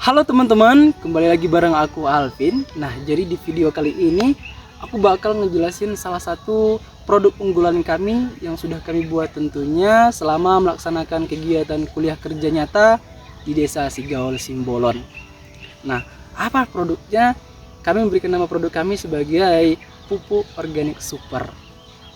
Halo teman-teman, kembali lagi bareng aku Alvin. Nah, jadi di video kali ini aku bakal ngejelasin salah satu produk unggulan kami yang sudah kami buat tentunya selama melaksanakan kegiatan kuliah kerja nyata di Desa Sigaol Simbolon. Nah, apa produknya? Kami memberikan nama produk kami sebagai pupuk organik super.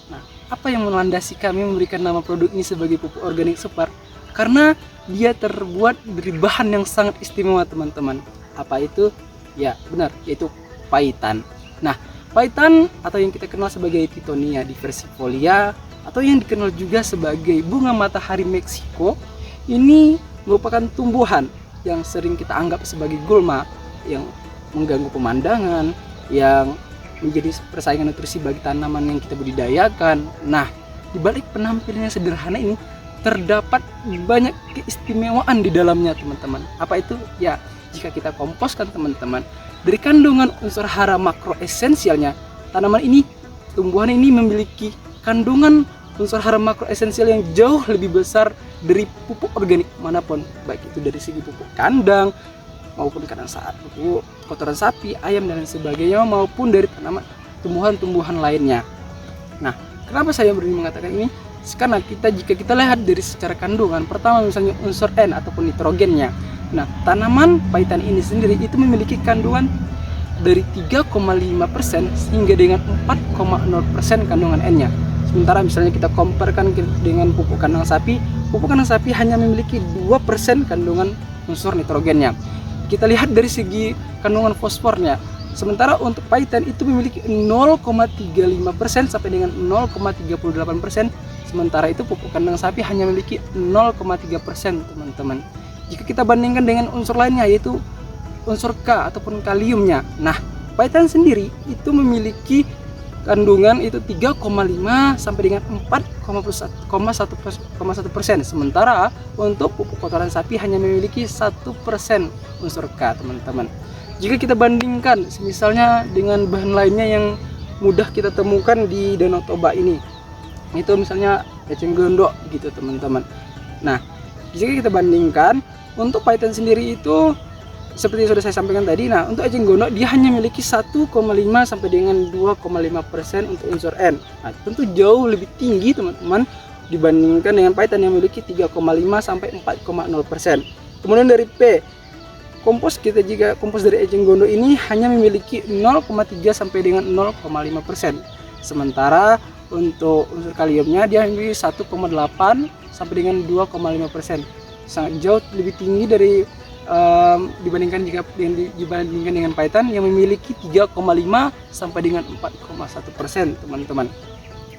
Nah, apa yang melandasi kami memberikan nama produk ini sebagai pupuk organik super? Karena dia terbuat dari bahan yang sangat istimewa teman-teman. Apa itu? Ya benar, yaitu paitan. Nah, paitan atau yang kita kenal sebagai Tithonia diversifolia atau yang dikenal juga sebagai bunga matahari Meksiko, ini merupakan tumbuhan yang sering kita anggap sebagai gulma yang mengganggu pemandangan, yang menjadi persaingan nutrisi bagi tanaman yang kita budidayakan. Nah, di balik penampilannya sederhana ini terdapat banyak keistimewaan di dalamnya teman-teman. Apa itu? Ya, jika kita komposkan teman-teman, dari kandungan unsur hara makro esensialnya, tanaman ini, tumbuhan ini memiliki kandungan unsur hara makro esensial yang jauh lebih besar dari pupuk organik manapun, baik itu dari segi pupuk kandang maupun pupuk kotoran sapi, ayam dan lain sebagainya, maupun dari tanaman tumbuhan-tumbuhan lainnya. Nah, kenapa saya berani mengatakan ini? Karena jika kita lihat dari secara kandungan, pertama misalnya unsur N ataupun nitrogennya. Nah, tanaman paitan ini sendiri itu memiliki kandungan dari 3,5% hingga dengan 4,0% kandungan N-nya. Sementara misalnya kita comparekan dengan pupuk kandang sapi hanya memiliki 2% kandungan unsur nitrogennya. Kita lihat dari segi kandungan fosfornya. Sementara untuk paitan itu memiliki 0,35% sampai dengan 0,38%. Sementara itu pupuk kandang sapi hanya memiliki 0,3% teman-teman. Jika kita bandingkan dengan unsur lainnya yaitu unsur K ataupun kaliumnya. Nah, paitan sendiri itu memiliki kandungan itu 3,5 sampai dengan 4,1%. Sementara untuk pupuk kotoran sapi hanya memiliki 1% unsur K teman-teman. Jika kita bandingkan misalnya dengan bahan lainnya yang mudah kita temukan di Danau Toba ini, itu misalnya eceng gondok gitu teman-teman. Nah, jika kita bandingkan untuk paitan sendiri itu seperti yang sudah saya sampaikan tadi. Nah, untuk eceng gondok dia hanya memiliki 1,5 sampai dengan 2,5% untuk unsur N. Nah, tentu jauh lebih tinggi teman-teman dibandingkan dengan paitan yang memiliki 3,5 sampai 4,0%. Kemudian dari P, jika kompos dari eceng gondok ini hanya memiliki 0,3 sampai dengan 0,5%. Sementara untuk unsur kaliumnya dia memiliki 1,8 sampai dengan 2,5%. Sangat jauh lebih tinggi dari dibandingkan dengan paitan yang memiliki 3,5 sampai dengan 4,1% teman-teman.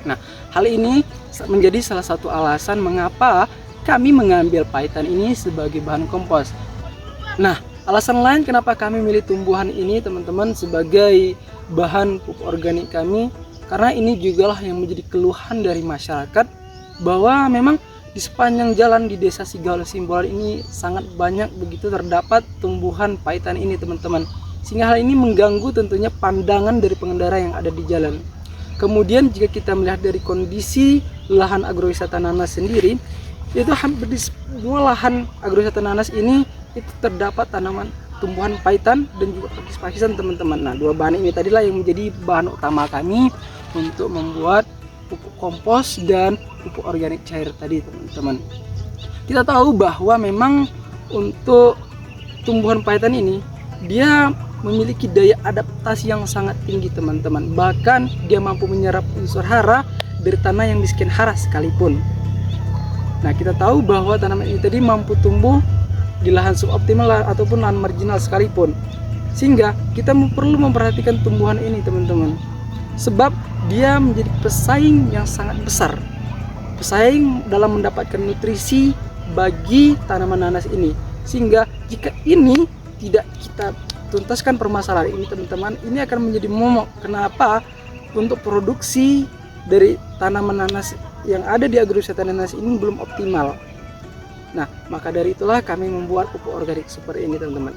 Nah, hal ini menjadi salah satu alasan mengapa kami mengambil paitan ini sebagai bahan kompos. Nah, alasan lain kenapa kami milih tumbuhan ini teman-teman sebagai bahan pupuk organik kami, karena ini jugalah yang menjadi keluhan dari masyarakat bahwa memang di sepanjang jalan di Desa Sigaol Simbolon ini sangat banyak begitu terdapat tumbuhan paitan ini teman-teman, sehingga hal ini mengganggu tentunya pandangan dari pengendara yang ada di jalan. Kemudian jika kita melihat dari kondisi lahan agrowisata Nanas sendiri, itu hampir di semua lahan agrowisata Nanas ini itu terdapat tanaman tumbuhan paitan dan juga pakis-pakisan teman-teman. Nah, dua bahan ini tadilah yang menjadi bahan utama kami untuk membuat pupuk kompos dan pupuk organik cair tadi teman-teman. Kita tahu bahwa memang untuk tumbuhan paitan ini dia memiliki daya adaptasi yang sangat tinggi teman-teman. Bahkan dia mampu menyerap unsur hara dari tanah yang miskin hara sekalipun. Nah, kita tahu bahwa tanaman ini tadi mampu tumbuh di lahan suboptimal ataupun lahan marginal sekalipun. Sehingga kita perlu memperhatikan tumbuhan ini teman-teman. Sebab dia menjadi pesaing yang sangat besar. Pesaing dalam mendapatkan nutrisi bagi tanaman nanas ini. Sehingga jika ini tidak kita tuntaskan permasalahan ini teman-teman, ini akan menjadi momok. Kenapa? Untuk produksi dari tanaman nanas yang ada di agrowisata Nanas ini belum optimal. Nah, maka dari itulah kami membuat pupuk organik super ini teman-teman.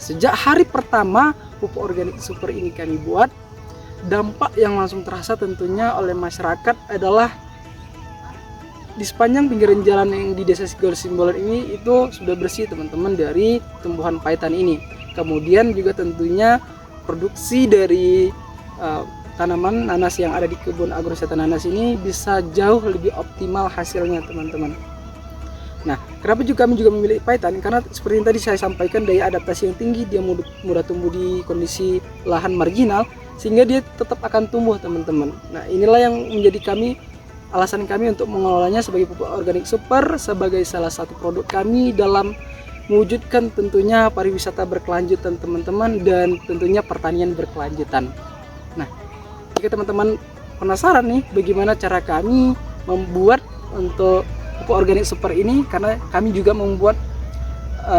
Sejak hari pertama pupuk organik super ini kami buat, dampak yang langsung terasa tentunya oleh masyarakat adalah di sepanjang pinggiran jalan yang di desa Sigor Simbolon ini itu sudah bersih teman-teman dari tumbuhan paitan ini. Kemudian juga tentunya produksi dari tanaman nanas yang ada di kebun agrowisata nanas ini bisa jauh lebih optimal hasilnya teman-teman. Nah, kenapa juga kami juga memilih paitan? Karena seperti yang tadi saya sampaikan, daya adaptasi yang tinggi, dia mudah tumbuh di kondisi lahan marginal, sehingga dia tetap akan tumbuh teman-teman. Nah, inilah yang menjadi alasan kami untuk mengelolanya sebagai pupuk organik super, sebagai salah satu produk kami dalam mewujudkan tentunya pariwisata berkelanjutan teman-teman, dan tentunya pertanian berkelanjutan. Nah, jika teman-teman penasaran nih bagaimana cara kami membuat untuk pupuk organik super ini, karena kami juga membuat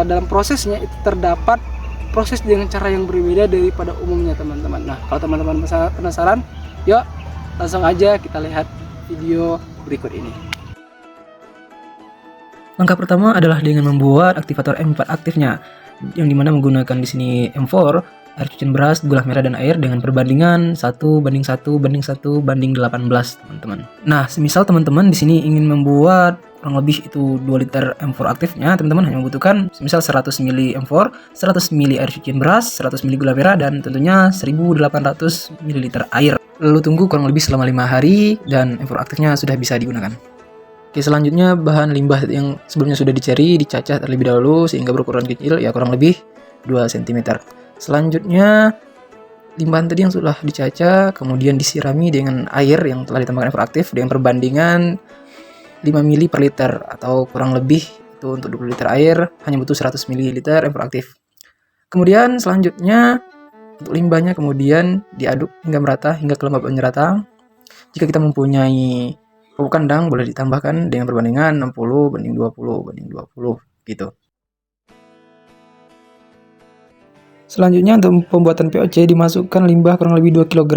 dalam prosesnya itu terdapat proses dengan cara yang berbeda daripada umumnya teman-teman. Nah, kalau teman-teman penasaran, yuk langsung aja kita lihat video berikut ini. Langkah pertama adalah dengan membuat aktivator M4 aktifnya, yang dimana menggunakan di sini M4, air cucian beras, gula merah dan air dengan perbandingan 1:1:1:1:18 teman-teman. Nah, semisal teman-teman di sini ingin membuat kurang lebih itu 2 liter M4 aktifnya, teman-teman hanya membutuhkan semisal 100 ml M4, 100 ml air cucian beras, 100 ml gula merah, dan tentunya 1800 ml air. Lalu tunggu kurang lebih selama 5 hari dan M4 aktifnya sudah bisa digunakan. Oke, selanjutnya bahan limbah yang sebelumnya sudah dicari, dicacah terlebih dahulu sehingga berukuran kecil, ya kurang lebih 2 cm. Selanjutnya limbah tadi yang sudah dicacah kemudian disirami dengan air yang telah ditambahkan M4 aktif dengan perbandingan 5 ml per liter, atau kurang lebih itu untuk 20 liter air hanya butuh 100 ml M4 aktif. Kemudian selanjutnya untuk limbahnya kemudian diaduk hingga merata, hingga kelembabannya rata. Jika kita mempunyai pupuk kandang boleh ditambahkan dengan perbandingan 60:20:20 gitu. Selanjutnya untuk pembuatan POC dimasukkan limbah kurang lebih 2 kg,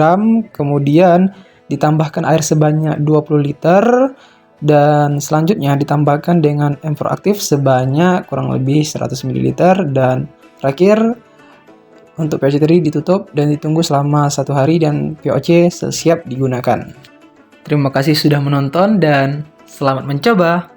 kemudian ditambahkan air sebanyak 20 liter, dan selanjutnya ditambahkan dengan M4 aktif sebanyak kurang lebih 100 ml, dan terakhir untuk POC tadi ditutup dan ditunggu selama 1 hari dan POC siap digunakan. Terima kasih sudah menonton dan selamat mencoba.